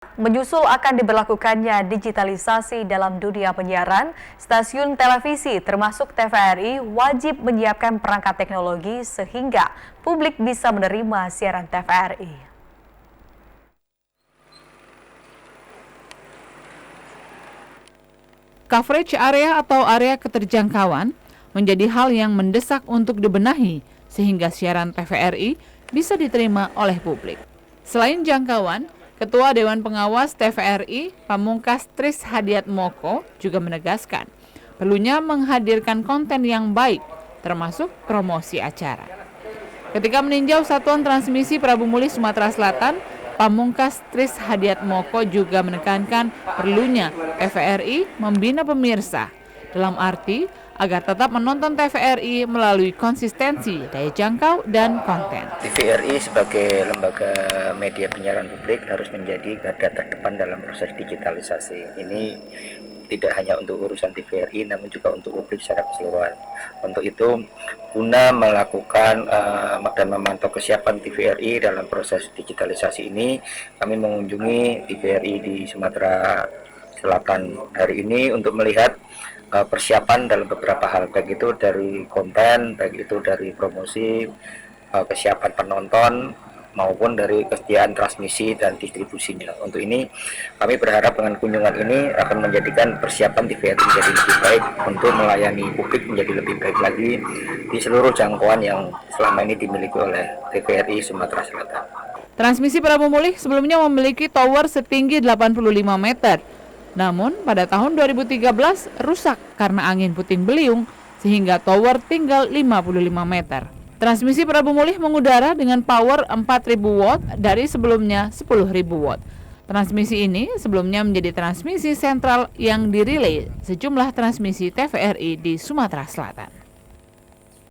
Menyusul akan diberlakukannya digitalisasi dalam dunia penyiaran, stasiun televisi termasuk TVRI wajib menyiapkan perangkat teknologi sehingga publik bisa menerima siaran TVRI. Coverage area atau area keterjangkauan menjadi hal yang mendesak untuk dibenahi sehingga siaran TVRI bisa diterima oleh publik. Selain jangkauan, Ketua Dewan Pengawas TVRI, Pamungkas Tris Hadiatmoko juga menegaskan perlunya menghadirkan konten yang baik, termasuk promosi acara. Ketika meninjau Satuan Transmisi Prabu Mulih Sumatera Selatan, Pamungkas Tris Hadiatmoko juga menekankan perlunya TVRI membina pemirsa, dalam arti agar tetap menonton TVRI melalui konsistensi, daya jangkau, dan konten. TVRI sebagai lembaga media penyiaran publik harus menjadi garda terdepan dalam proses digitalisasi. Ini tidak hanya untuk urusan TVRI, namun juga untuk publik secara keseluruhan. Untuk itu, guna melakukan dan memantau kesiapan TVRI dalam proses digitalisasi ini, kami mengunjungi TVRI di Sumatera Selatan hari ini untuk melihat persiapan dalam beberapa hal, baik itu dari konten, baik itu dari promosi, kesiapan penonton, maupun dari kesediaan transmisi dan distribusinya. Untuk ini kami berharap dengan kunjungan ini akan menjadikan persiapan TVRI menjadi lebih baik untuk melayani publik menjadi lebih baik lagi di seluruh jangkauan yang selama ini dimiliki oleh TVRI Sumatera Selatan. Transmisi Prabu Mulih sebelumnya memiliki tower setinggi 85 meter. Namun pada tahun 2013 rusak karena angin puting beliung sehingga tower tinggal 55 meter. Transmisi Prabu Mulih mengudara dengan power 4.000 watt dari sebelumnya 10.000 watt. Transmisi ini sebelumnya menjadi transmisi sentral yang dirilai sejumlah transmisi TVRI di Sumatera Selatan.